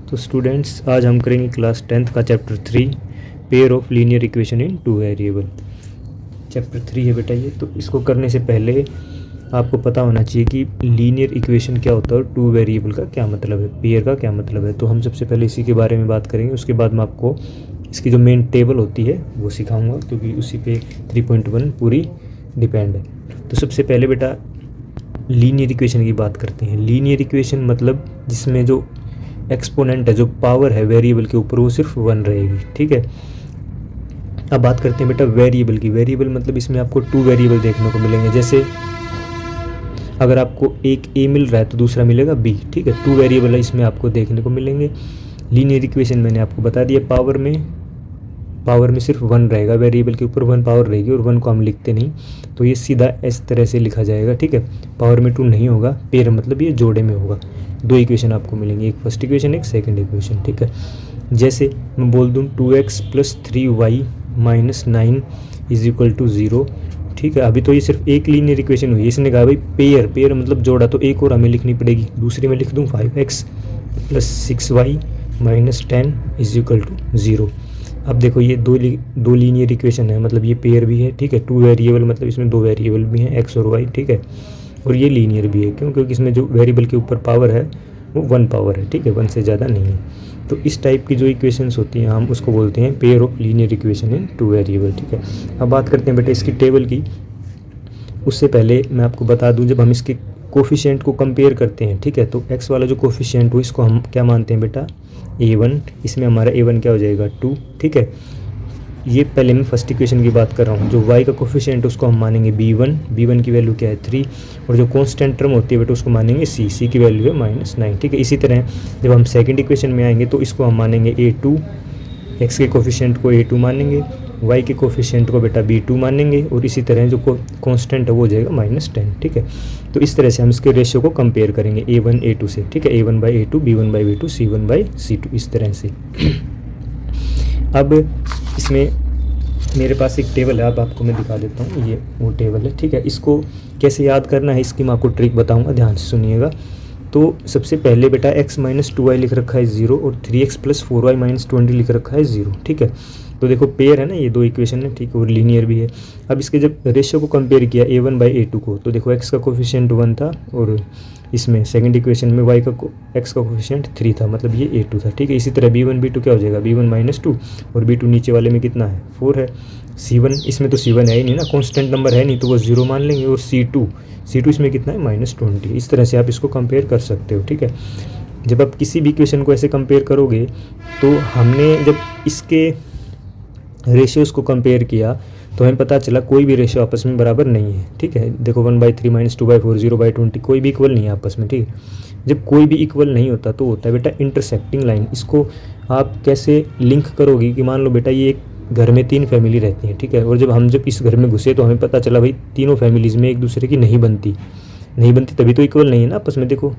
तो स्टूडेंट्स आज हम करेंगे क्लास 10th का chapter 3 pair of linear equation in two variable. Chapter 3 है बेटा ये। तो इसको करने से पहले आपको पता होना चाहिए कि लीनियर इक्वेशन क्या होता है और टू वेरिएबल का क्या मतलब है, पेयर का क्या मतलब है। तो हम सबसे पहले इसी के बारे में बात करेंगे, उसके बाद मैं आपको इसकी जो मेन टेबल होती है वो सिखाऊंगा, क्योंकि उसी पे 3.1 पूरी डिपेंड है। तो सबसे पहले बेटा लीनियर इक्वेशन की बात करते हैं। लीनियर इक्वेशन मतलब जिसमें जो एक्सपोनेंट है, जो पावर है वेरिएबल के ऊपर, वो सिर्फ 1 रहेगी। ठीक है। अब बात करते हैं बेटा वेरिएबल की। वेरिएबल मतलब इसमें आपको टू वेरिएबल देखने को मिलेंगे। जैसे अगर आपको एक ए मिल रहा है तो दूसरा मिलेगा बी। ठीक है, टू वेरिएबल है इसमें आपको देखने को मिलेंगे। लीनियर इक्वेशन मैंने आपको बता दिया, पावर में सिर्फ 1 रहेगा, वेरिएबल के ऊपर 1 पावर रहेगी और 1 को हम लिखते नहीं, तो ये सीधा इस तरह से लिखा जाएगा। ठीक है, पावर में 2 नहीं होगा, पेयर मतलब ये जोड़े में होगा। दो इक्वेशन आपको मिलेंगी, एक फर्स्ट इक्वेशन एक सेकंड इक्वेशन। ठीक है, जैसे मैं बोल दूँ 2x + 3y - 9 = 0। ठीक है, अभी तो ये सिर्फ एक लीनियर इक्वेशन हुई है। इसने कहा भाई पेयर मतलब जोड़ा, तो एक और हमें लिखनी पड़ेगी। दूसरी में लिख दूँ 5x + 6y - 10 = 0। अब देखो ये दो लीनियर इक्वेशन है, मतलब ये पेयर भी है। ठीक है, टू वेरिएबल मतलब इसमें दो वेरिएबल भी हैं, x और y। ठीक है, और ये लीनियर भी है, क्यों? क्योंकि इसमें जो वेरिएबल के ऊपर पावर है वो 1 पावर है। ठीक है, 1 से ज़्यादा नहीं है। तो इस टाइप की जो इक्वेशंस होती हैं हम उसको बोलते हैं pair of linear equation in two variable. ठीक है, अब बात करते हैं बेटा इसकी टेबल की। उससे पहले मैं आपको बता दूं, जब हम इसके कोफिशिएंट को कंपेयर करते हैं, ठीक है, तो x वाला जो कोफिशिएंट हो इसको हम क्या मानते हैं बेटा, a1। इसमें हमारा a1 क्या हो जाएगा, 2। ठीक है, ये पहले मैं फर्स्ट इक्वेशन की बात कर रहा हूँ। जो y का कोफिशिएंट उसको हम मानेंगे b1 की वैल्यू क्या है 3, और जो कांस्टेंट टर्म होती है बेटा उसको मानेंगे c की वैल्यू है -9। ठीक है, इसी तरह जब हम सेकंड इक्वेशन में आएंगे तो इसको हम मानेंगे a2, x के कोफिशिएंट को a2 मानेंगे, y के कोफिशिएंट को बेटा b2 मानेंगे, और इसी तरह जो कांस्टेंट है वो हो जाएगा -10। ठीक है, तो इस तरह से हम इसके रेशियो को कंपेयर करेंगे a1 a2 से। ठीक है, a1/a2 b1/b2 c1/c2 इस तरह से। अब इसमें मेरे पास एक टेबल है, अब आपको मैं दिखा देता हूँ, ये वो टेबल है। ठीक है, इसको कैसे याद करना है इसकी मैं आपको ट्रिक बताऊँगा, ध्यान से सुनिएगा। तो सबसे पहले बेटा x - 2y लिख रखा है 0 और 3x + 4y - 20 लिख रखा है 0। ठीक है, तो देखो पेयर है ना, ये दो इक्वेशन है। ठीक है, और लीनियर भी है। अब इसके जब रेशियो को कंपेयर किया a1/a2 को, तो देखो x का कोफिशिएंट 1 था और इसमें सेकंड इक्वेशन में x का कोफिशिएंट 3 था, मतलब ये a2 था। ठीक है, इसी तरह b1 b2 क्या हो जाएगा, b1 - 2 और b2 नीचे वाले में कितना है 4 है। c1 इसमें तो c1 है ही नहीं ना, कांस्टेंट नंबर है नहीं, तो वो 0 मान लेंगे। और c2 इसमें कितना है -20। इस तरह से आप इसको कंपेयर कर सकते हो। ठीक है, जब आप किसी भी इक्वेशन को ऐसे कंपेयर करोगे, तो हमने जब इसके रेशियोज़ को कंपेयर किया तो हमें पता चला कोई भी रेशियो आपस में बराबर नहीं है। ठीक है, देखो 1/3 - 2/4 0/20 कोई भी इक्वल नहीं है आपस में। ठीक है, जब कोई भी इक्वल नहीं होता तो होता है बेटा इंटरसेक्टिंग लाइन। इसको आप कैसे लिंक करोगे कि मान लो बेटा ये एक घर में 3 फैमिली रहती हैं। ठीक है, और जब इस घर में घुसे तो हमें पता चला भाई तीनों फैमिलीज़ में एक दूसरे की नहीं बनती तभी तो इक्वल नहीं है ना आपस में। देखो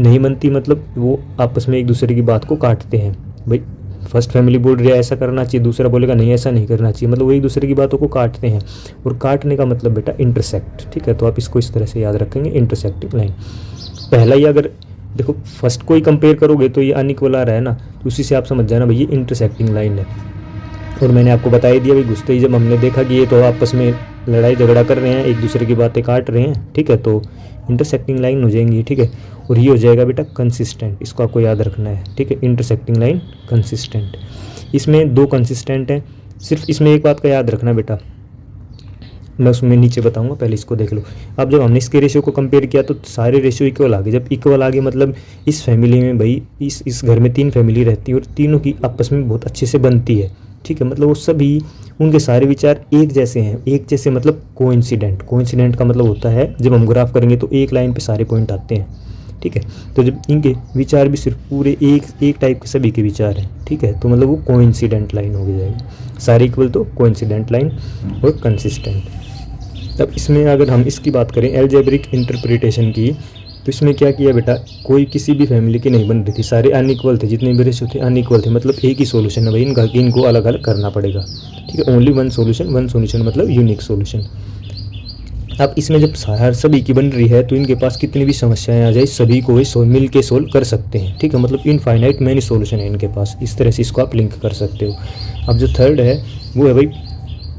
नहीं बनती मतलब वो आपस में एक दूसरे की बात को काटते हैं। भाई फर्स्ट फैमिली बोल रही है ऐसा करना चाहिए, दूसरा बोलेगा नहीं ऐसा नहीं करना चाहिए, मतलब वो एक दूसरे की बातों को काटते हैं। और काटने का मतलब बेटा इंटरसेक्ट। ठीक है, तो आप इसको इस तरह से याद रखेंगे, इंटरसेक्टिंग लाइन। पहला ही अगर देखो फर्स्ट को ही कंपेयर करोगे तो ये अनइक्वल आ रहा है ना, तो उसी से आप समझ जाना भाई ये इंटरसेक्टिंग लाइन है। और मैंने आपको बता ही दिया भाई, घुसते ही जब हमने देखा कि ये तो आपस में लड़ाई झगड़ा कर रहे हैं, एक दूसरे की बातें काट रहे हैं, ठीक है, तो इंटरसेक्टिंग लाइन हो जाएंगी। ठीक है, और ये हो जाएगा बेटा कंसिस्टेंट, इसको आपको याद रखना है। ठीक है, इंटरसेक्टिंग लाइन कंसिस्टेंट। इसमें दो कंसिस्टेंट हैं, सिर्फ इसमें एक बात का याद रखना बेटा, मैं उसमें नीचे बताऊंगा, पहले इसको देख लो। अब जब हमने इसके रेशियो को कंपेयर किया तो सारे रेशियो इक्वल आ गए। जब इक्वल आ गए मतलब इस फैमिली में भाई इस घर में 3 फैमिली रहती है और तीनों की आपस में बहुत अच्छे से बनती है। ठीक है, मतलब वो सभी उनके सारे विचार एक जैसे हैं। एक जैसे मतलब कोइंसिडेंट का मतलब होता है जब हम ग्राफ करेंगे तो एक लाइन पे सारे पॉइंट आते हैं। ठीक है, तो जब इनके विचार भी सिर्फ पूरे एक टाइप के सभी के विचार हैं, ठीक है, तो मतलब वो कोइंसिडेंट लाइन हो जाएगी। सारे इक्वल तो कोइंसिडेंट लाइन और कंसिस्टेंट। अब इसमें अगर हम इसकी बात करें अलजेब्रिक इंटरप्रिटेशन की, तो इसमें क्या किया बेटा, कोई किसी भी फैमिली की नहीं बन रही थी, सारे अनइक्वल थे, जितने भी रेशियो थे अनइक्वल थे, मतलब एक ही सोल्यूशन है भाई, इनको अलग अलग करना पड़ेगा। ठीक है, ओनली वन सोल्यूशन मतलब यूनिक सोल्यूशन। अब इसमें जब हर सभी की बन रही है तो इनके पास कितनी भी समस्याएं आ जाए सभी को वही मिल के सोल्व कर सकते हैं, ठीक है। मतलब इनफाइनाइट मैनी सॉल्यूशन है इनके पास, इस तरह से इसको आप लिंक कर सकते हो। अब जो थर्ड है वो है भाई,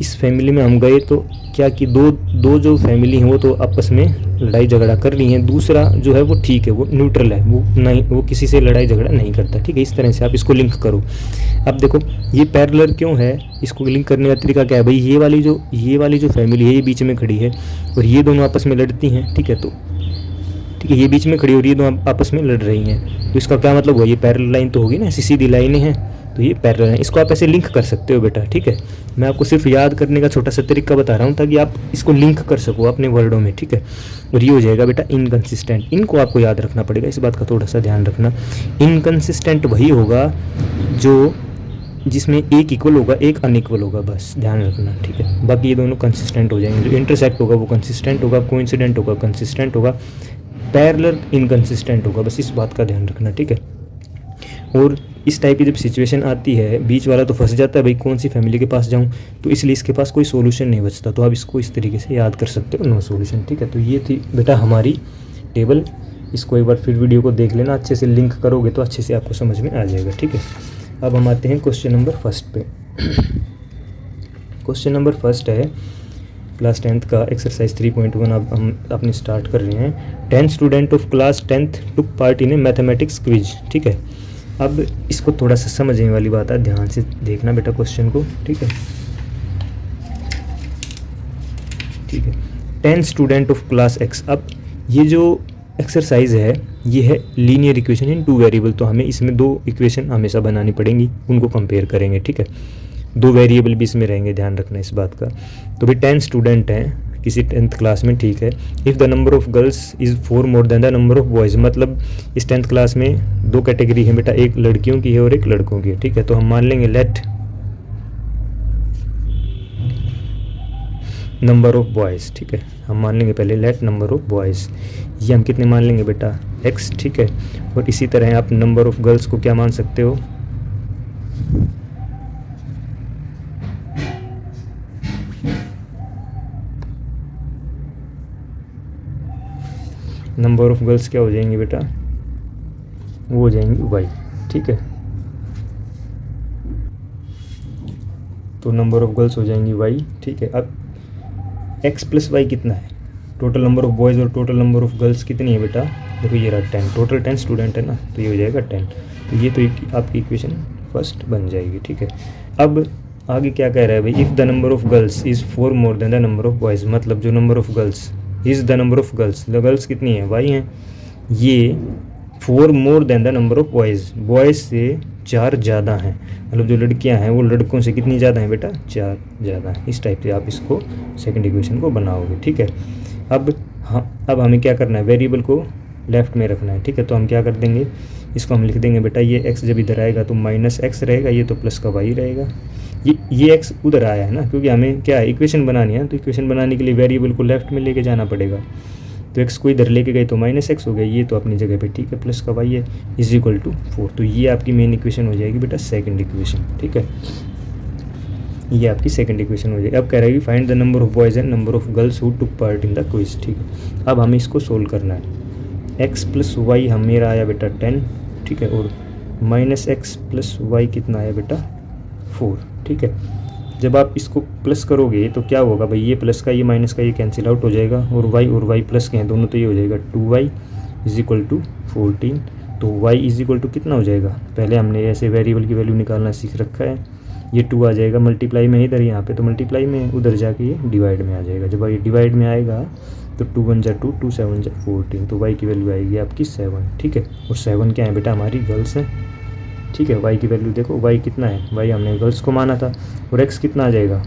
इस फैमिली में हम गए तो क्या कि दो जो फैमिली हैं वो तो आपस में लड़ाई झगड़ा कर रही हैं, दूसरा जो है वो ठीक है, वो न्यूट्रल है, वो नहीं, वो किसी से लड़ाई झगड़ा नहीं करता, ठीक है। इस तरह से आप इसको लिंक करो। अब देखो ये पैरेलल क्यों है, इसको लिंक करने का तरीका क्या है भाई, ये वाली जो फैमिली है ये बीच में खड़ी है और ये दोनों आपस में लड़ती हैं, ठीक है। तो ठीक है, ये बीच में खड़ी और ये दोनों आपस में लड़ रही हैं, तो इसका क्या मतलब हुआ, ये पैरेलल लाइन तो होगी ना, ऐसी सीधी लाइनें हैं, तो ये पैरेलल है। इसको आप ऐसे लिंक कर सकते हो बेटा, ठीक है। मैं आपको सिर्फ याद करने का छोटा सा तरीका बता रहा हूँ ताकि आप इसको लिंक कर सको अपने वर्डों में, ठीक है। और ये हो जाएगा बेटा इनकंसिस्टेंट, इनको आपको याद रखना पड़ेगा, इस बात का थोड़ा सा ध्यान रखना। इनकंसिस्टेंट वही होगा जो जिसमें एक इक्वल होगा एक अनइक्वल होगा, बस ध्यान रखना, ठीक है। बाकी ये दोनों कंसिस्टेंट हो जाएंगे, जो इंटरसेक्ट होगा वो कंसिस्टेंट होगा, कोइंसिडेंट होगा कंसिस्टेंट होगा, पैरेलल इनकंसिस्टेंट होगा, बस इस बात का ध्यान रखना, ठीक है। और इस टाइप की जब सिचुएशन आती है बीच वाला तो फंस जाता है भाई कौन सी फैमिली के पास जाऊं, तो इसलिए इसके पास कोई सोल्यूशन नहीं बचता, तो आप इसको इस तरीके से याद कर सकते हो, नो सोल्यूशन, ठीक है। तो ये थी बेटा हमारी टेबल, इसको एक बार फिर वीडियो को देख लेना, अच्छे से लिंक करोगे तो अच्छे से आपको समझ में आ जाएगा, ठीक है। अब हम आते हैं क्वेश्चन नंबर फर्स्ट पे। क्वेश्चन नंबर फर्स्ट है क्लास 10th का एक्सरसाइज 3.1 अब हम अपनी स्टार्ट कर रहे हैं। 10 student of class 10th took part in A mathematics quiz, ठीक है। अब इसको थोड़ा सा समझने वाली बात है, ध्यान से देखना बेटा क्वेश्चन को, ठीक है, ठीक है। 10 स्टूडेंट ऑफ क्लास X, अब ये जो एक्सरसाइज है ये है लीनियर इक्वेशन इन 2 वेरिएबल, तो हमें इसमें 2 इक्वेशन हमेशा बनानी पड़ेंगी, उनको कंपेयर करेंगे, ठीक है। 2 वेरिएबल भी इसमें रहेंगे, ध्यान रखना इस बात का। तो भाई 10 स्टूडेंट हैं किसी 10th क्लास में, ठीक है। If the number of girls is 4 more than the number of boys, मतलब इस 10th क्लास में 2 कैटेगरी है बेटा, एक लड़कियों की है और एक लड़कों की है, ठीक है। तो हम मान लेंगे लेट नंबर ऑफ बॉयज़, ठीक है, हम मान लेंगे पहले लेट नंबर ऑफ बॉयज़, ये हम कितने मान लेंगे बेटा x, ठीक है। और इसी तरह आप नंबर ऑफ गर्ल्स को क्या मान सकते हो, नंबर ऑफ गर्ल्स क्या हो जाएंगी बेटा, वो हो जाएंगी y, ठीक है। तो नंबर ऑफ गर्ल्स हो जाएंगी y, ठीक है। अब x प्लस वाई कितना है, टोटल नंबर ऑफ बॉयज़ और टोटल नंबर ऑफ गर्ल्स कितनी है बेटा, देखो ये रहा 10, टोटल 10 स्टूडेंट है ना, तो ये हो जाएगा 10, तो ये तो आपकी इक्वेशन फर्स्ट बन जाएगी, ठीक है। अब आगे क्या कह रहा है भाई, if the number of girls is 4 more than the number of boys, मतलब जो number of girls is the number of girls, the girls कितनी है y हैं, ये 4 more than the number of boys, boys से 4 ज़्यादा हैं, मतलब जो लड़कियां हैं वो लड़कों से कितनी ज़्यादा हैं बेटा, 4 ज़्यादा हैं। इस टाइप से आप इसको सेकंड इक्वेशन को बनाओगे, ठीक है। अब हमें क्या करना है, वेरिएबल को लेफ़्ट में रखना है, ठीक है। तो हम क्या कर देंगे, इसको हम लिख देंगे बेटा, ये x जब इधर आएगा तो -x रहेगा, ये तो प्लस का y रहेगा, ये x उधर आया है ना, क्योंकि हमें क्या है इक्वेशन बनानी है, तो इक्वेशन बनाने के लिए वेरिएबल को लेफ़्ट में लेके जाना पड़ेगा, तो x को इधर लेके गए तो -x हो गया, ये तो अपनी जगह पे ठीक है, प्लस का y है, इज इक्वल टू 4, तो ये आपकी मेन इक्वेशन हो जाएगी बेटा सेकंड इक्वेशन, ठीक है। ये आपकी सेकंड इक्वेशन हो जाएगी। अब कह रहा है कि find the number of boys and number of girls who took part in the quiz, ठीक है। अब हमें इसको सोल्व करना है, x प्लस वाई हम मेरा आया बेटा 10, ठीक है, और -x प्लस वाई कितना आया बेटा 4, ठीक है। जब आप इसको प्लस करोगे तो क्या होगा भाई, ये प्लस का ये माइनस का ये कैंसिल आउट हो जाएगा, और y प्लस के हैं दोनों, तो ये हो जाएगा 2y इज इक्वल टू 14, तो y इज इक्वल टू कितना हो जाएगा, पहले हमने ऐसे वेरिएबल की वैल्यू निकालना सीख रखा है, ये 2 आ जाएगा मल्टीप्लाई में, इधर यहाँ पे तो मल्टीप्लाई में, उधर जाके ये डिवाइड में आ जाएगा, जब ये डिवाइड में आएगा तो 2 1 जा 2, 2 7 जा 14, तो y की वैल्यू आएगी आपकी 7, ठीक है। और 7 क्या है बेटा, हमारी गर्ल्स हैं, ठीक है। y की वैल्यू देखो, y कितना है, y हमने गर्ल्स को माना था, और x कितना आ जाएगा,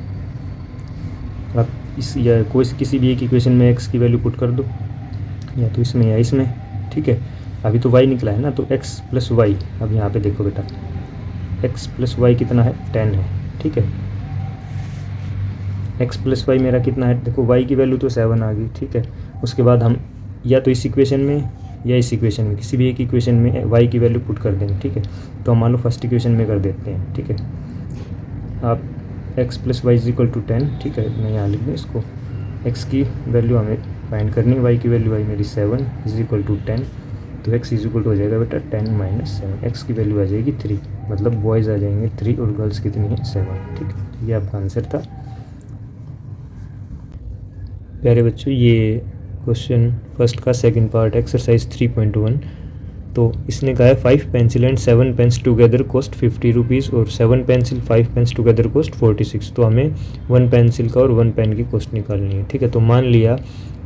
आप इस या कोई किसी भी एक इक्वेशन में x की वैल्यू पुट कर दो, या तो इसमें या इसमें, ठीक है। अभी तो y निकला है ना, तो x प्लस वाई, अब यहाँ पे देखो बेटा x प्लस वाई कितना है 10 है, ठीक है। x प्लस वाई मेरा कितना है, देखो y की वैल्यू तो 7 आ गई, ठीक है। उसके बाद हम या तो इस इक्वेशन में या इस इक्वेशन में, किसी भी एक इक्वेशन में y की वैल्यू पुट कर देंगे, ठीक है। तो हम मान लो फर्स्ट इक्वेशन में कर देते हैं, ठीक है। आप x plus y is equal to 10, ठीक है, मैं यहाँ लिख दूँ इसको, एक्स की वैल्यू हमें फाइंड करनी है, वाई की वैल्यू आई मेरी 7 इज इक्वल टू 10, तो एक्स इज इक्वल टू हो जाएगा बेटा 10 माइनस 7, एक्स की वैल्यू आ जाएगी 3, मतलब बॉयज़ आ जाएंगे 3 और गर्ल्स कितनी है 7। ठीक है, ये आपका आंसर था। प्यारे बच्चों, ये क्वेश्चन फर्स्ट का सेकंड पार्ट एक्सरसाइज 3.1। तो इसने कहा है 5 pencil and 7 pens together cost 50 rupees और 7 पेंसिल 5 पेन्स टुगेदर कॉस्ट 46। तो हमें 1 पेंसिल का और 1 पेन की कॉस्ट निकालनी है। ठीक है, तो मान लिया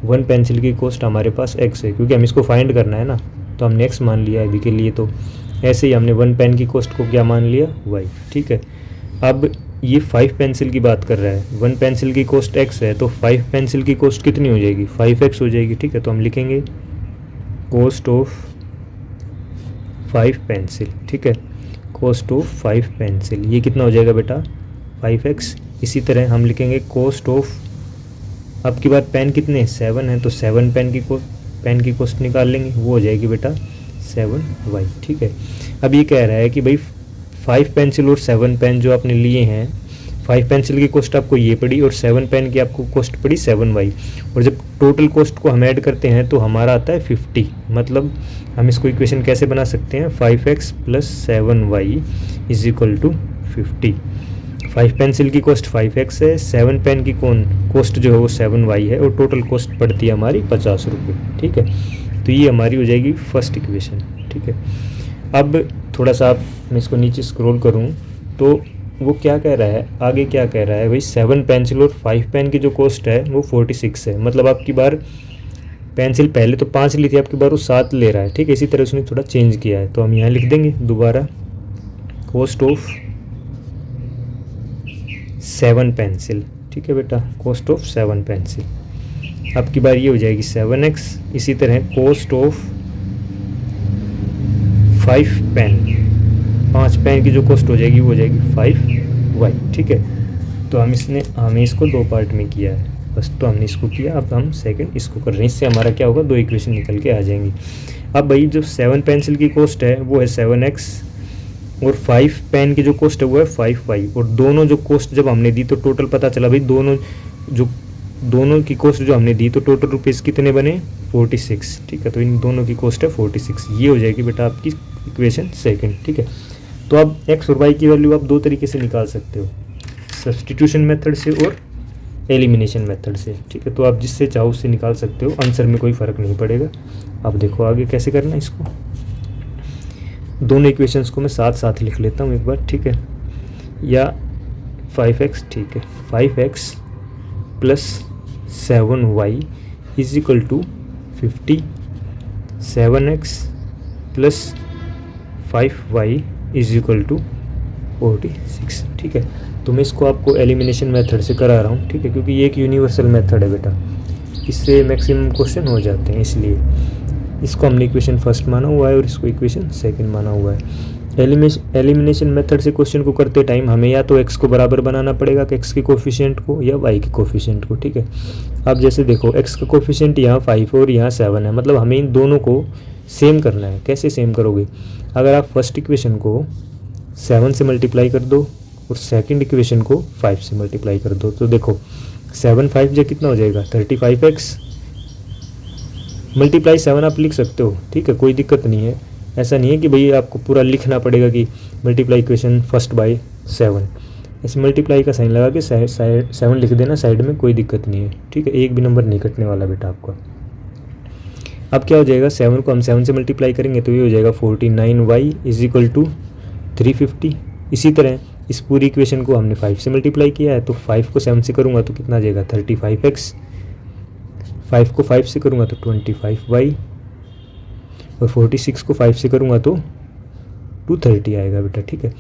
1 पेंसिल की कॉस्ट हमारे पास x है, क्योंकि हम इसको फाइंड करना है ना, तो हमने x मान लिया अभी के लिए। तो ऐसे ही हमने 1 पेन की कॉस्ट को क्या मान लिया y। ठीक है, अब ये 5 पेंसिल की बात कर रहा है, 1 पेंसिल की कॉस्ट x है, तो 5 पेंसिल की कॉस्ट कितनी हो जाएगी 5x हो जाएगी। ठीक है, तो हम लिखेंगे कॉस्ट ऑफ 5 पेंसिल। ठीक है, कॉस्ट ऑफ 5 पेंसिल, ये कितना हो जाएगा बेटा 5x। इसी तरह हम लिखेंगे कॉस्ट ऑफ, अब की बार पेन कितने 7 है, तो 7 पेन की कॉस्ट निकाल लेंगे, वो हो जाएगी बेटा 7y। ठीक है, अब ये कह रहा है कि भाई 5 पेंसिल और 7 पेन जो आपने लिए हैं, 5 पेंसिल की कॉस्ट आपको ये पड़ी और 7 पेन की आपको कॉस्ट पड़ी 7y, और जब टोटल कॉस्ट को हम ऐड करते हैं तो हमारा आता है 50। मतलब हम इसको इक्वेशन कैसे बना सकते हैं, 5x plus 7y is equal to 50। 5 pencil की कॉस्ट 5x है, 7 पेन की कॉस्ट जो है वो 7y है, और टोटल कॉस्ट पड़ती है हमारी 50 रुपये। ठीक है, तो ये हमारी हो जाएगी फर्स्ट इक्वेशन। ठीक है, अब थोड़ा सा मैं इसको नीचे स्क्रॉल करूँ तो वो क्या कह रहा है, आगे क्या कह रहा है भाई, 7 पेंसिल और 5 पेन की जो कॉस्ट है वो 46 है। मतलब आपकी बार पेंसिल पहले तो 5 ली थी, आपकी बार वो 7 ले रहा है। ठीक है, इसी तरह उसने थोड़ा चेंज किया है, तो हम यहाँ लिख देंगे दोबारा कॉस्ट ऑफ 7 पेंसिल। ठीक है बेटा, कॉस्ट ऑफ 7 पेंसिल, आपकी बार ये हो जाएगी 7x। इसी तरह कॉस्ट ऑफ 5 पेन, 5 पेन की जो कॉस्ट हो जाएगी वो हो जाएगी 5y। ठीक है, तो हमें इसको 2 पार्ट में किया है, फर्स्ट तो हमने इसको किया, अब हम सेकंड इसको कर रहे हैं। इससे हमारा क्या होगा, 2 इक्वेशन निकल के आ जाएंगी। अब भाई जो 7 पेंसिल की कॉस्ट है वो है 7x, और 5 पेन की जो कॉस्ट है वो है 5y, और दोनों जो कॉस्ट जब हमने दी तो टोटल पता चला भाई, दोनों की कॉस्ट जो हमने दी तो टोटल रुपीज़ कितने बने 46। ठीक है, तो इन दोनों की कॉस्ट है 46, ये हो जाएगी बेटा आपकी इक्वेशन सेकंड। ठीक है, तो अब x और y की वैल्यू आप 2 तरीके से निकाल सकते हो, सब्स्टिट्यूशन मेथड से और एलिमिनेशन मेथड से। ठीक है, तो आप जिससे चाहो उससे निकाल सकते हो, आंसर में कोई फ़र्क नहीं पड़ेगा। अब देखो आगे कैसे करना है इसको, दोनों इक्वेशंस को मैं साथ साथ लिख लेता हूँ एक बार। ठीक है, या 5x, ठीक है, 5x plus 7y is equal to 50, 7x plus 5y is equal to 46। ठीक है, तो मैं इसको आपको एलिमिनेशन मेथड से करा रहा हूँ। ठीक है, क्योंकि ये एक यूनिवर्सल मेथड है बेटा, इससे मैक्सिमम क्वेश्चन हो जाते हैं, इसलिए इसको हमने इक्वेशन फर्स्ट माना हुआ है और इसको इक्वेशन सेकंड माना हुआ है। एलिमिनेशन मेथड से क्वेश्चन को करते टाइम हमें या तो x को बराबर बनाना पड़ेगा कि x के कोफिशिएंट को, या y के कोफिशिएंट को। ठीक है, अब जैसे देखो x का कोफिशिएंट यहाँ 5 और यहाँ 7 है, मतलब हमें इन दोनों को सेम करना है। कैसे सेम करोगे, अगर आप फर्स्ट इक्वेशन को 7 से मल्टीप्लाई कर दो और सेकंड इक्वेशन को 5 से मल्टीप्लाई कर दो, तो देखो 7 5 जो कितना हो जाएगा 35x, मल्टीप्लाई 7 आप लिख सकते हो। ठीक है, कोई दिक्कत नहीं है, ऐसा नहीं है कि भाई आपको पूरा लिखना पड़ेगा कि मल्टीप्लाई इक्वेशन फर्स्ट बाय 7, ऐसे मल्टीप्लाई का साइन लगा के 7 लिख देना साइड में, कोई दिक्कत नहीं है। ठीक है, एक भी नंबर नहीं कटने वाला बेटा आपका। अब क्या हो जाएगा, 7 को हम 7 से मल्टीप्लाई करेंगे तो ये हो जाएगा 49y इज इक्वल टू 350। इसी तरह इस पूरी इक्वेशन को हमने 5 से मल्टीप्लाई किया है, तो 5 को 7 से करूँगा तो कितना आ जाएगा 35x, 5 को 5 से करूँगा तो 25y, और 46 को 5 से करूँगा तो 230 आएगा बेटा। ठीक है,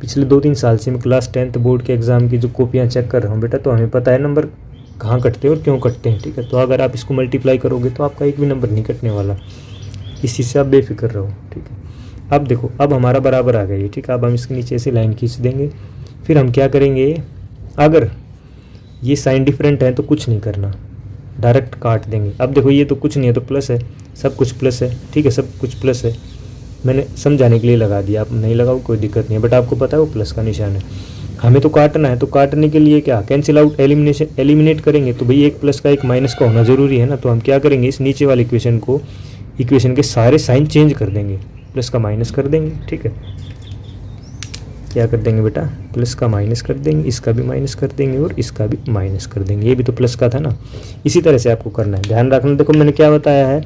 पिछले 2-3 साल से मैं क्लास 10th बोर्ड के एग्ज़ाम की जो कॉपियाँ चेक कर रहा हूँ बेटा, तो हमें पता है नंबर कहाँ कटते हैं और क्यों कटते हैं। ठीक है, तो अगर आप इसको मल्टीप्लाई करोगे तो आपका एक भी नंबर नहीं कटने वाला, इस चीज़ से आप बेफिक्र रहो। ठीक है, अब देखो अब हमारा बराबर आ गया ये। ठीक है, अब हम इसके नीचे से लाइन खींच देंगे, फिर हम क्या करेंगे, अगर ये साइन डिफरेंट है तो कुछ नहीं करना, डायरेक्ट काट देंगे। अब देखो ये तो कुछ नहीं है तो प्लस है, सब कुछ प्लस है। ठीक है, सब कुछ प्लस है, मैंने समझाने के लिए लगा दिया, आप नहीं लगाओ कोई दिक्कत नहीं है, बट आपको पता है वो प्लस का निशान है। हमें तो काटना है, तो काटने के लिए क्या कैंसिल आउट एलिमिनेट करेंगे, तो भाई एक प्लस का एक माइनस का होना ज़रूरी है ना। तो हम क्या करेंगे, इस नीचे वाले इक्वेशन के सारे साइन चेंज कर देंगे, प्लस का माइनस कर देंगे। ठीक है, क्या कर देंगे बेटा, प्लस का माइनस कर देंगे, इसका भी माइनस कर देंगे और इसका भी माइनस कर देंगे। ये भी तो प्लस का था ना। इसी तरह से आपको करना है, ध्यान रखना। देखो मैंने क्या बताया है,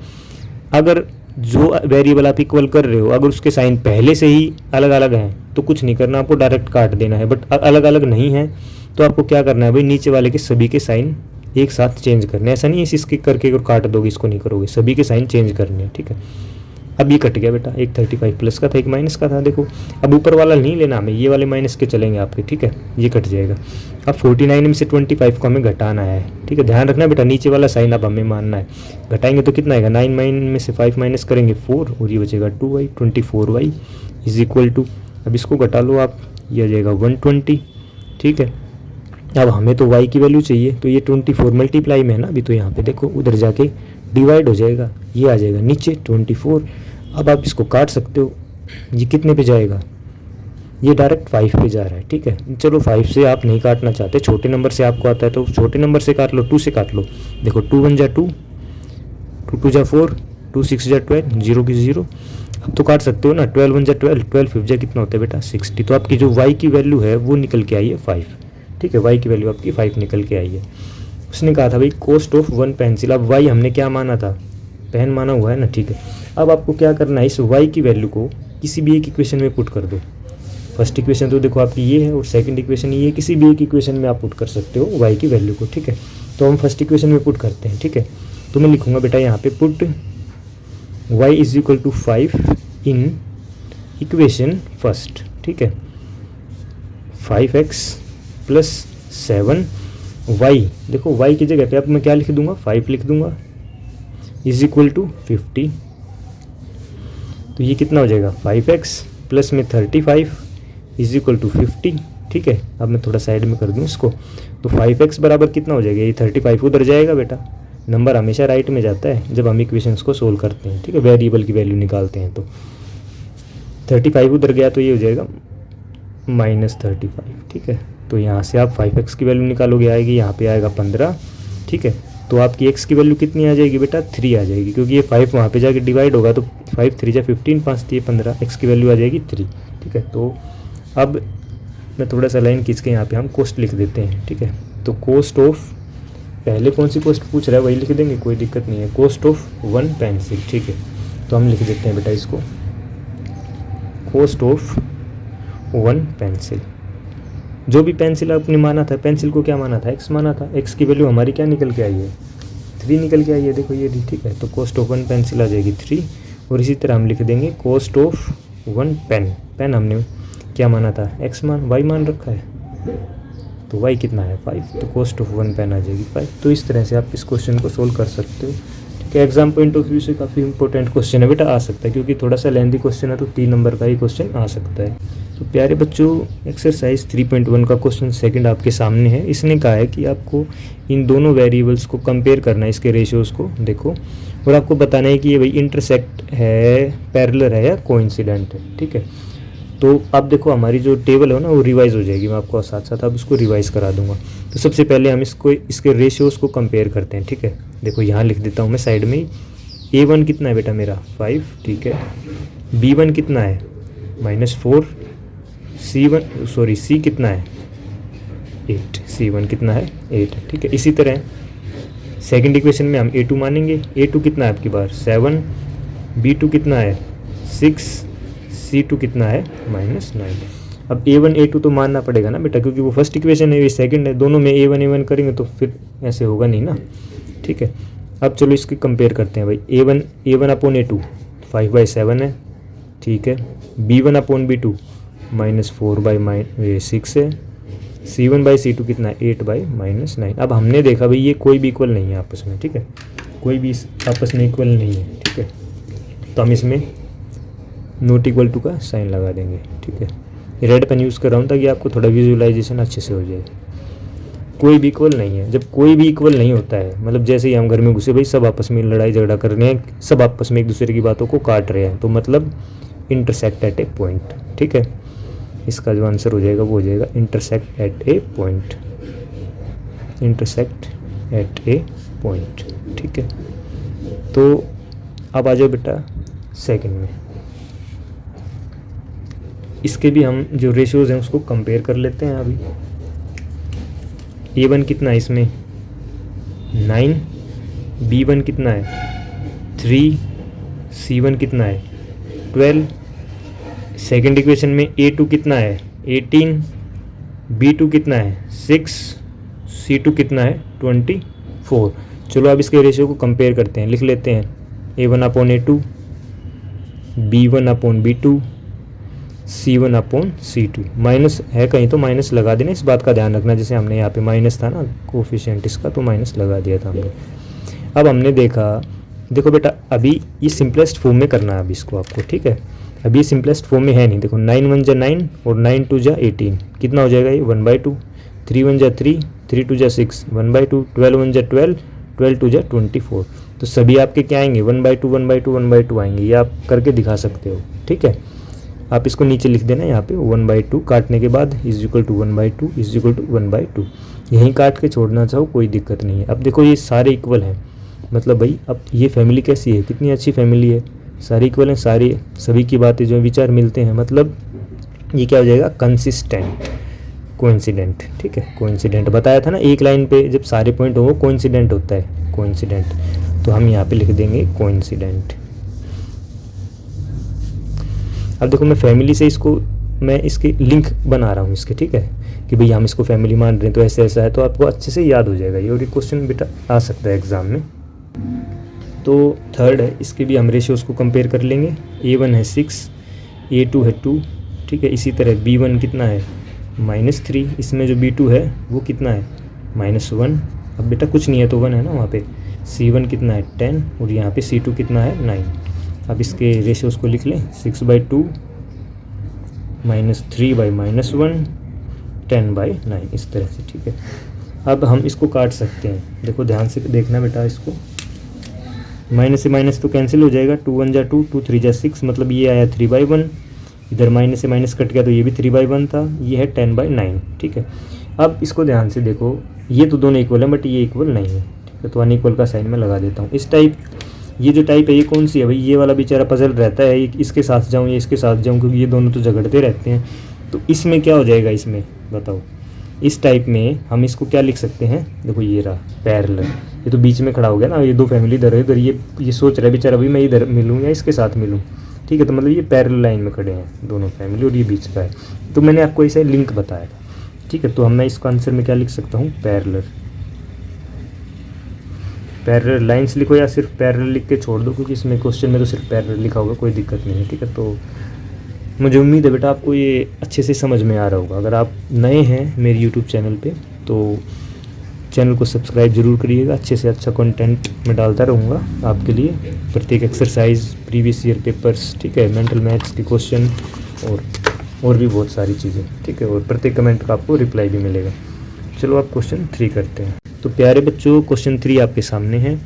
अगर जो वेरिएबल आप इक्वल कर रहे हो अगर उसके साइन पहले से ही अलग अलग हैं तो कुछ नहीं करना, आपको डायरेक्ट काट देना है। बट अलग अलग नहीं है तो आपको क्या करना है भाई, नीचे वाले के सभी के साइन एक साथ चेंज करने हैं। ऐसा नहीं है इसके करके और काट दोगे, इसको नहीं करोगे, सभी के साइन चेंज करने हैं। ठीक है, अब ये कट गया बेटा, एक 35 प्लस का था, एक माइनस का था। देखो अब ऊपर वाला नहीं लेना हमें, ये वाले माइनस के चलेंगे आपके। ठीक है, ये कट जाएगा। अब 49 में से 25 को हमें घटाना है। ठीक है, ध्यान रखना बेटा, नीचे वाला साइन अब हमें मानना है। घटाएंगे तो कितना आएगा, 9 में से 5 माइनस करेंगे 4 और ये बचेगा 2y। 24y is equal to, अब इसको घटा लो आप, ये आ जाएगा 120। ठीक है, अब हमें तो y की वैल्यू चाहिए, तो ये 24 मल्टीप्लाई में है ना अभी, तो यहाँ पे देखो उधर जाके डिवाइड हो जाएगा, ये आ जाएगा नीचे 24। अब आप इसको काट सकते हो, ये कितने पे जाएगा, ये डायरेक्ट 5 पे जा रहा है। ठीक है, चलो 5 से आप नहीं काटना चाहते, छोटे नंबर से आपको आता है तो छोटे नंबर से काट लो, 2 से काट लो। देखो 2 1 जा 2, 2 2 जा 4, 2 6 जा 12, 0 की 0। अब तो काट सकते हो ना, 12 1 जा 12, 12 5 जा कितना होता है बेटा 60। तो आपकी जो y की वैल्यू है वो निकल के आई है 5। ठीक है, y की वैल्यू आपकी 5 निकल के आई है। उसने कहा था भाई कॉस्ट ऑफ 1 पेंसिल। अब y हमने क्या माना था, पेन माना हुआ है ना। ठीक है, अब आपको क्या करना है, इस y की वैल्यू को किसी भी एक इक्वेशन में पुट कर दो। फर्स्ट इक्वेशन तो देखो आपकी ये है और सेकंड इक्वेशन ये, किसी भी एक इक्वेशन में आप पुट कर सकते हो y की वैल्यू को। ठीक है, तो हम फर्स्ट इक्वेशन में पुट करते हैं। ठीक है, तो मैं लिखूंगा बेटा यहाँ पे put y is equal to 5 in equation first. ठीक है, 5x प्लस 7y, देखो y की जगह पे अब मैं क्या लिख दूंगा, 5 लिख दूंगा, इज इक्वल टू 50। तो ये कितना हो जाएगा, 5x प्लस में 35 इज इक्वल टू 50। ठीक है, अब मैं थोड़ा साइड में कर दूं इसको, तो 5x बराबर कितना हो जाएगा, ये 35 उधर जाएगा बेटा। नंबर हमेशा राइट में जाता है जब हम इक्वेशंस को सोल्व करते हैं। ठीक है, वेरिएबल की वैल्यू निकालते हैं तो 35 उधर गया तो ये हो जाएगा -35। ठीक है, तो यहाँ से आप 5x की वैल्यू निकालोगे, आएगी यहाँ पे आएगा 15। ठीक है, तो आपकी x की वैल्यू कितनी आ जाएगी बेटा, 3 आ जाएगी, क्योंकि ये 5 वहाँ पे जाके डिवाइड होगा तो 5 3 जा 15, 5 3 15, x की वैल्यू आ जाएगी 3। ठीक है, तो अब मैं थोड़ा सा लाइन खींच के यहाँ पे हम कॉस्ट लिख देते हैं। ठीक है, तो कॉस्ट ऑफ, पहले कौन सी कॉस्ट पूछ रहा है वही लिख देंगे, कोई दिक्कत नहीं है। Cost of 1 pencil. ठीक है, तो हम लिख देते हैं बेटा इसको, कॉस्ट ऑफ 1 पेंसिल। जो भी पेंसिल आपने माना था, पेंसिल को क्या माना था, x माना था, x की वैल्यू हमारी क्या निकल के आई है, 3 निकल के आई है। देखो ये भी ठीक है, तो कॉस्ट ऑफ 1 पेंसिल आ जाएगी 3। और इसी तरह हम लिख देंगे कॉस्ट ऑफ 1 पेन। पेन हमने क्या माना था, x मान, y मान रखा है, तो y कितना है 5, तो कॉस्ट ऑफ 1 पेन आ जाएगी 5। तो इस तरह से आप इस क्वेश्चन को सोल्व कर सकते हो। ठीक है, एग्जाम पॉइंट ऑफ व्यू से काफ़ी इंपॉर्टेंट क्वेश्चन है बेटा, आ सकता है, क्योंकि थोड़ा सा लेंथी क्वेश्चन है तो 3 नंबर का ही क्वेश्चन आ सकता है। तो प्यारे बच्चों, एक्सरसाइज 3.1 का क्वेश्चन सेकंड आपके सामने है। इसने कहा है कि आपको इन दोनों वेरिएबल्स को कंपेयर करना है, इसके रेशियोज़ को देखो, और आपको बताना है कि ये भाई इंटरसेक्ट है, पैरेलल है या कोइंसिडेंट है। ठीक है, तो अब देखो हमारी जो टेबल है ना वो रिवाइज हो जाएगी, मैं आपको साथ साथ अब इसको रिवाइज करा दूंगा। तो सबसे पहले हम इसके रेशियोज़ को कंपेयर करते हैं। ठीक है, देखो यहाँ लिख देता हूँ मैं साइड में ही, A1 कितना है बेटा मेरा 5। ठीक है, B1 कितना है -4, C कितना है 8, C1 कितना है 8। ठीक है, इसी तरह सेकंड इक्वेशन में हम A2 मानेंगे, A2 कितना है आपकी बार 7, B2 कितना है 6, C2 कितना है -9। अब A1 A2 तो मानना पड़ेगा ना बेटा, क्योंकि वो फर्स्ट इक्वेशन है, ये सेकंड है, दोनों में A1 करेंगे तो फिर ऐसे होगा नहीं ना। ठीक है, अब चलो इसकी कंपेयर करते हैं भाई, A1 अपॉन A2 5/7 है। ठीक है, B1 अपॉन B2 -4/6 है, C1/C2 कितना है 8/-9। अब हमने देखा भाई ये कोई भी इक्वल नहीं है आपस में। ठीक है, कोई भी आपस में इक्वल नहीं है। ठीक है, तो हम इसमें नॉट इक्वल टू का साइन लगा देंगे। ठीक है, रेड पेन यूज़ कर रहा हूँ ताकि आपको थोड़ा विजुअलाइजेशन अच्छे से हो जाए। कोई भी इक्वल नहीं है, जब कोई भी इक्वल नहीं होता है, मतलब जैसे ही हम घर में घुसे भाई सब आपस में लड़ाई झगड़ा कर रहे हैं, सब आपस में एक दूसरे की बातों को काट रहे हैं, तो मतलब इंटरसेक्ट एट ए पॉइंट। ठीक है, इसका जो आंसर हो जाएगा वो हो जाएगा intersect at A point, intersect at A point. ठीक है, तो अब आ जाओ बेटा सेकंड में। इसके भी हम जो रेशियोज हैं उसको कंपेयर कर लेते हैं। अभी A1 कितना है इसमें 9, B1 कितना है 3, C1 कितना है 12। सेकेंड इक्वेशन में A2 कितना है 18, B2 कितना है 6, C2 कितना है 24। चलो अब इसके रेशियो को कंपेयर करते हैं, लिख लेते हैं A1 upon A2, B1 upon B2, C1 upon C2। Minus है कहीं तो माइनस लगा देना, इस बात का ध्यान रखना। जैसे हमने यहाँ पे माइनस था ना कोफिशिएंट इसका, तो माइनस लगा दिया था हमने। अब हमने देखा, देखो बेटा अभी ये सिंपलेस्ट फॉर्म में करना है अभी इसको आपको। ठीक है, अभी ये सिंपलेस्ट फॉर्म में है नहीं। देखो 9 1 जा 9 और 9 2 जा 18, कितना हो जाएगा ये 1/2। 3 1 जा 3, 3 2 जा 6, 1/2। 12 1 जा 12, 12 2 जा 24। तो सभी आपके क्या आएंगे 1/2 1/2 1/2 आएंगे। ये आप करके दिखा सकते हो। ठीक है, आप इसको नीचे लिख देना यहाँ पे 1/2 काटने के बाद is equal to 1/2 is equal to 1/2। यहीं काट के छोड़ना चाहो कोई दिक्कत नहीं है। अब देखो ये सारे इक्वल हैं, मतलब भाई अब ये फैमिली कैसी है, कितनी अच्छी फैमिली है, सारे इक्वल हैं, सारी सभी की बातें जो विचार मिलते हैं, मतलब ये क्या हो जाएगा कंसिस्टेंट, कोइंसिडेंट। ठीक है, कोइंसिडेंट बताया था ना, एक लाइन पे जब सारे पॉइंट हो वो कोइंसिडेंट होता है, कोइंसिडेंट। तो हम यहाँ पे लिख देंगे कोइंसिडेंट। अब देखो मैं फैमिली से इसको मैं इसके लिंक बना रहा हूँ इसके। ठीक है, कि भाई हम इसको फैमिली मान रहे हैं तो ऐसे ऐसा है, तो आपको अच्छे से याद हो जाएगा ये, और ये क्वेश्चन बेटा आ सकता है एग्जाम में। तो थर्ड है, इसके भी हम रेशियोज़ को कंपेयर कर लेंगे। A1 है 6, A2 है 2। ठीक है, इसी तरह B1 कितना है -3, इसमें जो B2 है वो कितना है -1। अब बेटा कुछ नहीं है तो 1 है ना वहाँ पे। C1 कितना है 10 और यहाँ पे C2 कितना है 9। अब इसके रेशियोज़ को लिख लें 6/2 -3/-1 10/9 इस तरह से। ठीक है, अब हम इसको काट सकते हैं। देखो ध्यान से देखना बेटा, इसको माइनस से माइनस तो कैंसिल हो जाएगा, 2 1 जा 2, 2 3 जा 6, मतलब ये आया 3/1। इधर माइनस से माइनस कट गया तो ये भी 3/1 था, ये है 10/9। ठीक है, अब इसको ध्यान से देखो, ये तो दोनों इक्वल है बट ये इक्वल नहीं है। ठीक है, तो अनइक्वल का साइन मैं लगा देता हूँ। इस टाइप ये जो टाइप है ये कौन सी है भाई, ये वाला बेचारा पजल रहता है, इसके साथ जाऊँ या इसके साथ जाऊँ, क्योंकि ये दोनों तो झगड़ते रहते हैं। तो इसमें क्या हो जाएगा, इसमें बताओ, इस टाइप में हम इसको क्या लिख सकते हैं। देखो ये रहा पैरेलल, ये तो बीच में खड़ा हो गया ना, ये दो फैमिली इधर है, इधर ये सोच रहा है बेचारा भाई मैं इधर मिलूँ या इसके साथ मिलूँ। ठीक है, तो मतलब ये पैरेलल लाइन में खड़े हैं दोनों फैमिली और ये बीच का है। तो मैंने आपको ऐसे लिंक बताया था। ठीक है, तो मैं इसका आंसर में क्या लिख सकता हूँ, पैरेलल। पैरेलल लाइंस लिखो या सिर्फ पैरेलल लिख के छोड़ दो, क्योंकि इसमें क्वेश्चन में तो सिर्फ पैरेलल लिखा होगा, कोई दिक्कत नहीं है। ठीक है, तो मुझे उम्मीद है बेटा आपको ये अच्छे से समझ में आ रहा होगा। अगर आप नए हैं मेरे यूट्यूब चैनल पे तो चैनल को सब्सक्राइब जरूर करिएगा। अच्छे से अच्छा कंटेंट मैं डालता रहूँगा आपके लिए, प्रत्येक एक्सरसाइज, प्रीवियस ईयर पेपर्स, ठीक है, मेंटल मैथ्स के क्वेश्चन और भी बहुत सारी चीज़ें। ठीक है, और प्रत्येक कमेंट का आपको रिप्लाई भी मिलेगा। चलो आप क्वेश्चन 3 करते हैं। तो प्यारे बच्चों क्वेश्चन 3 आपके सामने है।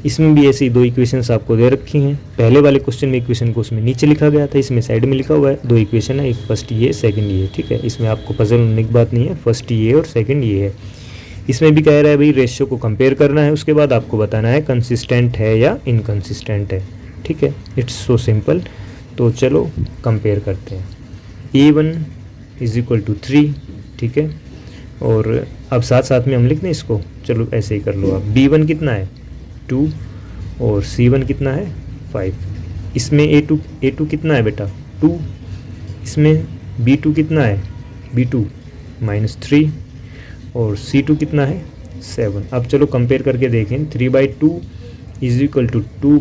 इसमें भी ऐसी 2 इक्वेशंस आपको दे रखी हैं। पहले वाले क्वेश्चन में इक्वेशन को उसमें नीचे लिखा गया था, इसमें साइड में लिखा हुआ है 2 इक्वेशन है, एक फर्स्ट ये सेकंड ये। ठीक है, इसमें आपको पजल होने की बात नहीं है, फर्स्ट ये और सेकंड ये है। इसमें भी कह रहा है भाई रेशियो को कंपेयर करना है, उसके बाद आपको बताना है कंसिस्टेंट है या इनकंसिस्टेंट है। ठीक है, इट्स सो सिंपल। तो चलो कंपेयर करते हैं। A1 = 3। ठीक है, और अब साथ साथ में हम लिख दें इसको, चलो ऐसे ही कर लो आप। B1 कितना है 2 और C1 कितना है 5। इसमें A2 कितना है बेटा 2। इसमें B2 कितना है B2 -3 और C2 कितना है 7। अब चलो कंपेयर करके देखें। 3/2 = 2/-3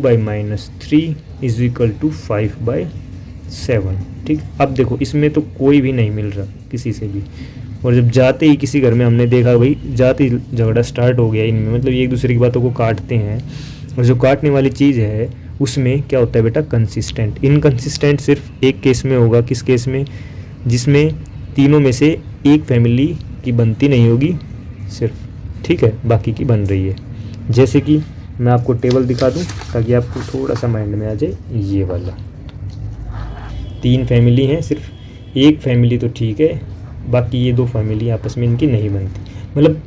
= 5/7। ठीक, अब देखो इसमें तो कोई भी नहीं मिल रहा किसी से भी, और जब जाते ही किसी घर में हमने देखा भाई जाते ही झगड़ा स्टार्ट हो गया इनमें, मतलब एक दूसरे की बातों को काटते हैं, और जो काटने वाली चीज़ है उसमें क्या होता है बेटा कंसिस्टेंट। इनकंसिस्टेंट सिर्फ एक केस में होगा, किस केस में, जिसमें तीनों में से एक फैमिली की बनती नहीं होगी सिर्फ, ठीक है, बाकी की बन रही है। जैसे कि मैं आपको टेबल दिखा दूं ताकि आपको थोड़ा सा माइंड में आ जाए। ये वाला 3 फैमिली हैं, सिर्फ एक फैमिली तो ठीक है, बाकी ये 2 फैमिली आपस में इनकी नहीं बनती। मतलब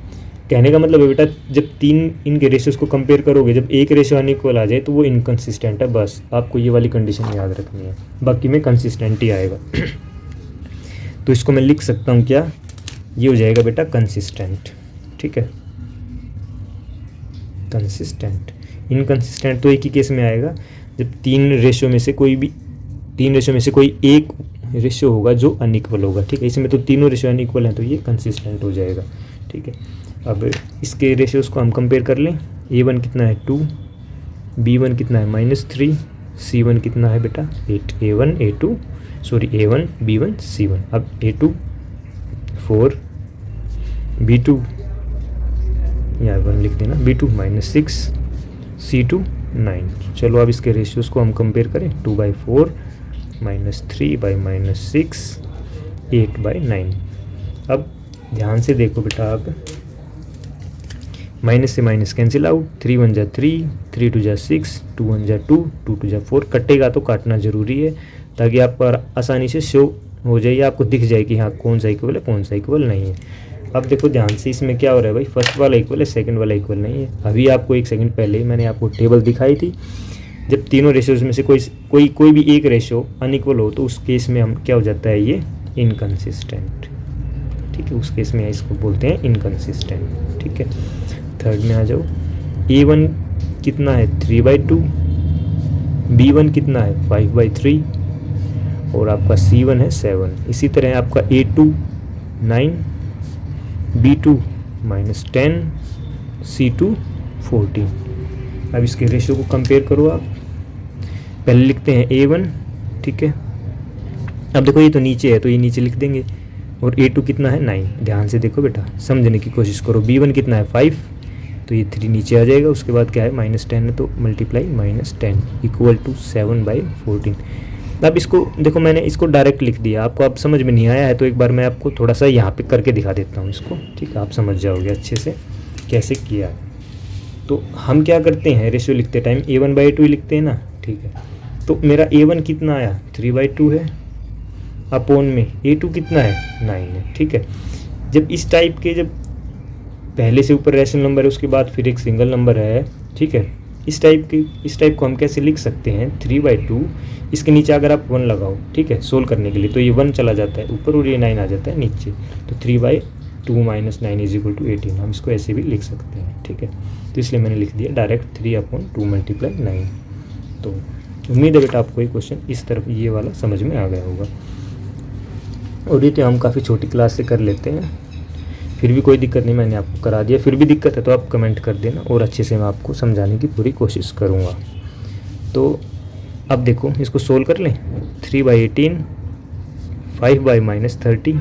कहने का मतलब है बेटा, जब 3 इनके रेशियोज़ को कंपेयर करोगे, जब एक रेशियो अनइक्वल आ जाए तो वो इनकंसिस्टेंट है। बस आपको ये वाली कंडीशन याद रखनी है, बाकी में कंसिस्टेंट ही आएगा। तो इसको मैं लिख सकता हूँ क्या, ये हो जाएगा बेटा कंसिस्टेंट। ठीक है, कंसिस्टेंट। इनकंसिस्टेंट तो एक ही केस में आएगा, जब 3 रेशियो में से कोई एक रेशियो होगा जो अनइक्वल होगा। ठीक है, इसमें तो तीनों रेशियो अनइक्वल हैं, तो ये कंसिस्टेंट हो जाएगा। ठीक है, अब इसके रेशियोज़ को हम कंपेयर कर लें। A1 कितना है 2, B1 कितना है -3, C1 कितना है बेटा 8। A1 B1 C1। अब A2 4, B2 यहाँ 1 लिख देना, B2 -6, C2 9। चलो अब इसके रेशियोज़ को हम कंपेयर करें। 2/4 -3/-6 8/9। अब ध्यान से देखो बेटा, आप माइनस से माइनस कैंसिल आउट, 3 1 जा 3, 3 2 जा 6, 2 1 जा 2, 2 2 जा 4। कटेगा तो काटना ज़रूरी है, ताकि आपको आसानी से शो हो जाए, आपको दिख जाए कि हाँ कौन सा इक्वल है कौन सा इक्वल नहीं है। अब देखो ध्यान से, इसमें क्या हो रहा है भाई, फर्स्ट वाला इक्वल है, सेकंड वाला इक्वल नहीं है। अभी आपको 1 सेकंड पहले ही मैंने आपको टेबल दिखाई थी, जब तीनों रेशियोज़ में से कोई भी एक रेशियो अनइक्वल हो तो उस केस में हम क्या हो जाता है, ये इनकंसिस्टेंट। ठीक है, उस केस में इसको बोलते हैं इनकंसिस्टेंट। ठीक है, थर्ड में आ जाओ। A1 कितना है 3/2, B1 कितना है 5/3 और आपका C1 है 7। इसी तरह आपका A2 9, B2 -10, C2 14। अब इसके रेशियो को कंपेयर करो आप। पहले लिखते हैं A1। ठीक है, अब देखो ये तो नीचे है तो ये नीचे लिख देंगे, और A2 कितना है 9। ध्यान से देखो बेटा, समझने की कोशिश करो। B1 कितना है 5, तो ये 3 नीचे आ जाएगा। उसके बाद क्या है -10 है, तो मल्टीप्लाई -10 = 7/14। अब इसको देखो, मैंने इसको डायरेक्ट लिख दिया, आपको अब समझ में नहीं आया है तो एक बार मैं आपको थोड़ा सा यहाँ पे करके दिखा देता हूँ इसको। ठीक है, आप समझ जाओगे अच्छे से कैसे किया है। तो हम क्या करते हैं, रेशियो लिखते टाइम A1/2 लिखते हैं ना। ठीक है, तो मेरा A1 कितना आया 3/2 है, अपॉन में A2 कितना है 9 है। ठीक है, जब इस टाइप के, जब पहले से ऊपर रैशनल नंबर है, उसके बाद फिर एक सिंगल नंबर है। ठीक है, इस टाइप को हम कैसे लिख सकते हैं, 3/2, इसके नीचे अगर आप 1 लगाओ, ठीक है, सोल्व करने के लिए, तो ये 1 चला जाता है ऊपर और ये 9 आ जाता है नीचे। तो 3/2 - 9 = 18। हम इसको ऐसे भी लिख सकते हैं। ठीक है, तो इसलिए मैंने लिख दिया डायरेक्ट 3/2 × 9। तो उम्मीद है बेटा आपको ये क्वेश्चन इस तरफ ये वाला समझ में आ गया होगा। और ये तो हम काफ़ी छोटी क्लास से कर लेते हैं, फिर भी कोई दिक्कत नहीं, मैंने आपको करा दिया। फिर भी दिक्कत है तो आप कमेंट कर देना, और अच्छे से मैं आपको समझाने की पूरी कोशिश करूँगा। तो अब देखो इसको सोल्व कर लें। 3/18, 5/-30,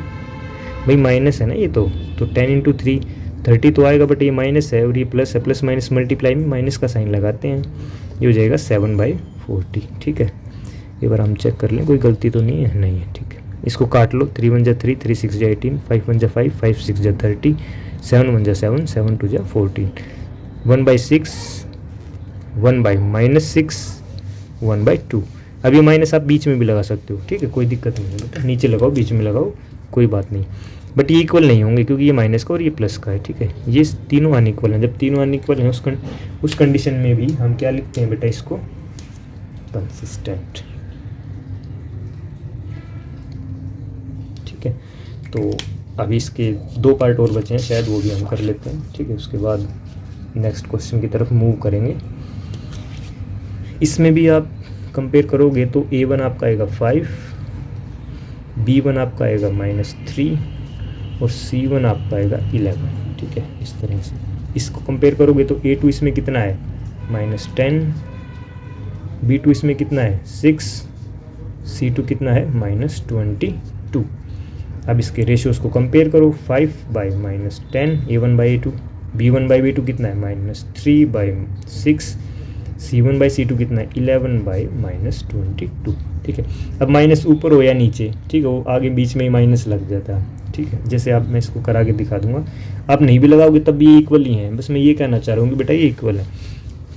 भाई माइनस है ना ये तो 10 × 3 30 तो आएगा, बट ये माइनस है और ये प्लस है, प्लस माइनस मल्टीप्लाई में माइनस का साइन लगाते हैं, ये हो जाएगा 7/40। ठीक है, एक बार हम चेक कर लें कोई गलती तो नहीं है, नहीं है। ठीक है, इसको काट लो। 3 1 जा 3, 3 6 जा 18, 5 1 जा 5, 5 6 जा 30, 7 1 जा 7, 7 2 जा 14, 1/6, 1/-6, 1/2। अब ये माइनस आप बीच में भी लगा सकते हो। ठीक है, कोई दिक्कत नहीं है बेटा, नीचे लगाओ बीच में लगाओ कोई बात नहीं, बट ये इक्वल नहीं होंगे क्योंकि ये माइनस का और ये प्लस का है। ठीक है, ये तीनों अनइक्वल हैं। जब तीनों अनइक्वल हैं उस कंडीशन में भी हम क्या लिखते हैं बेटा, इसको कंसिस्टेंट। ठीक है, तो अभी इसके 2 पार्ट और बचे हैं, शायद वो भी हम कर लेते हैं। ठीक है, उसके बाद नेक्स्ट क्वेश्चन की तरफ मूव करेंगे। इसमें भी आप कंपेयर करोगे तो A1 आपका आएगा 5, B1 आपका आएगा -3 और C1 आपका आएगा 11। ठीक है, इस तरह से इसको कंपेयर करोगे तो A2 इसमें कितना है -10, B2 इसमें कितना है 6, C2 कितना है -22। अब इसके रेशियोज़ को कंपेयर करो। 5/-10 A1/A2, B1/B2 कितना है -3/6, C1/C2 कितना है 11/-22। ठीक है, अब माइनस ऊपर हो या नीचे, ठीक है, वो आगे बीच में ही माइनस लग जाता है। ठीक है, जैसे आप, मैं इसको करा के दिखा दूंगा, आप नहीं भी लगाओगे तब भी ये इक्वल ही हैं। बस मैं ये कहना चाह रहा हूँ कि बेटा ये इक्वल है।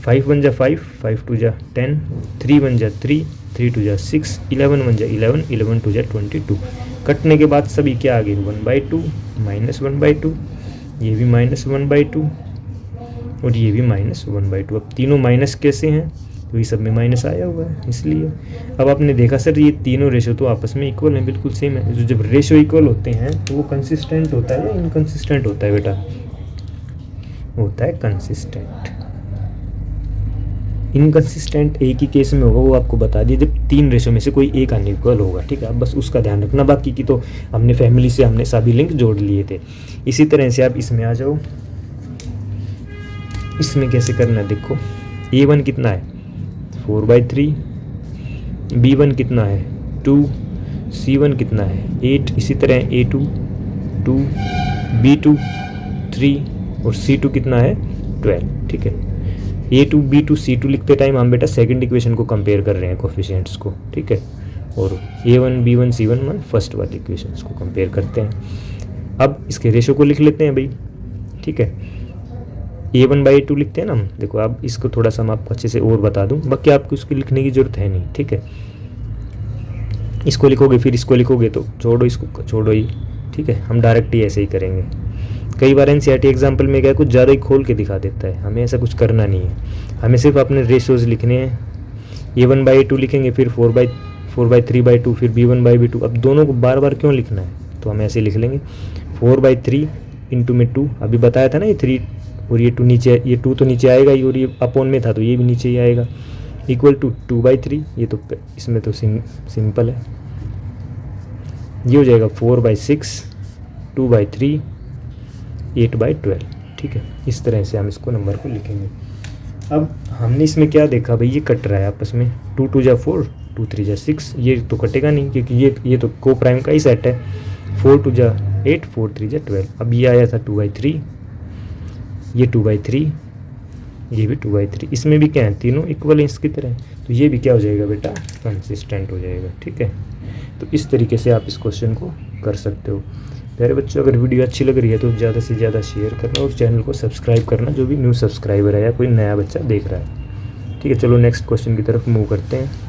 5 1 जा 5, 5 2 जा 10, 3 1 जा 3, 3 2 जा 6, 11 1 जा 11, 11 2 जा 22। कटने के बाद सभी क्या आ गए, 1/2 -1/2, ये भी -1/2 और ये भी -1/2। अब तीनों माइनस कैसे हैं, तो ये सब में माइनस आया हुआ है इसलिए। अब आपने देखा सर ये तीनों रेशो तो आपस में इक्वल हैं, बिल्कुल सेम है। तो जब रेशो इक्वल होते हैं तो वो कंसिस्टेंट होता है या इनकंसिस्टेंट होता है बेटा, होता है कंसिस्टेंट। इनकंसिस्टेंट एक ही केस में होगा, वो आपको बता दिए जब तीन रेशो में से कोई एक अनइक्वल होगा, ठीक है। आप बस उसका ध्यान रखना, बाकी की तो हमने फैमिली से हमने सभी लिंक जोड़ लिए थे। इसी तरह से आप इसमें आ जाओ, इसमें कैसे करना है देखो। A1 कितना है 4/3, B1 कितना है 2, C1 कितना है 8, इसी तरह A2 2, B2 3 और C2 कितना है 12, ठीक है। A2 B2 C2 लिखते टाइम हम बेटा सेकंड इक्वेशन को कंपेयर कर रहे हैं कोफिशिएंट्स को, ठीक है, और A1 B1 C1 मन फर्स्ट वाली इक्वेशंस को कंपेयर करते हैं। अब इसके रेशो को लिख लेते हैं भाई, ठीक है। A1/A2 लिखते हैं ना हम, देखो आप इसको थोड़ा सा मैं आपको अच्छे से और बता दूं, बाकी आपको इसकी लिखने की जरूरत है नहीं, ठीक है। इसको लिखोगे फिर इसको लिखोगे तो छोड़ो, इसको छोड़ो ही, ठीक है। हम डायरेक्ट ही ऐसे ही करेंगे। कई बार NCERT एग्जाम्पल में क्या कुछ ज़्यादा ही खोल के दिखा देता है, हमें ऐसा कुछ करना नहीं है, हमें सिर्फ अपने रेशियोज लिखने हैं। A1/A2 लिखेंगे, फिर 4/3/2, फिर B1/B2। अब दोनों को बार बार क्यों लिखना है, तो हम ऐसे लिख लेंगे 4/3 इंटू में 2, अभी बताया था ना ये 3 और ये 2 नीचे, ये 2 तो नीचे आएगा ही, और ये अपॉन में था तो ये भी नीचे ही आएगा, इक्वल टू 2/3। ये तो इसमें तो सिंपल है, ये हो जाएगा 4/6, 2/3, 8/12, ठीक है। इस तरह से हम इसको नंबर को लिखेंगे। अब हमने इसमें क्या देखा भाई, ये कट रहा है आपस में, 2 2 जा 4, 2 3 जा 6, ये तो कटेगा नहीं क्योंकि ये तो को प्राइम का ही सेट है। 4 2 जा 8, 4 3 जा 12। अब ये आया था 2/3, ये 2/3, ये भी 2/3, इसमें भी क्या है तीनों इक्वल है इसकी तरह, तो ये भी क्या हो जाएगा बेटा कंसिस्टेंट हो जाएगा, ठीक है। तो इस तरीके से आप इस क्वेश्चन को कर सकते हो। प्यारे बच्चों, अगर वीडियो अच्छी लग रही है तो ज़्यादा से ज़्यादा शेयर करना और चैनल को सब्सक्राइब करना, जो भी न्यू सब्सक्राइबर है या कोई नया बच्चा देख रहा है, ठीक है। चलो नेक्स्ट क्वेश्चन की तरफ मूव करते हैं।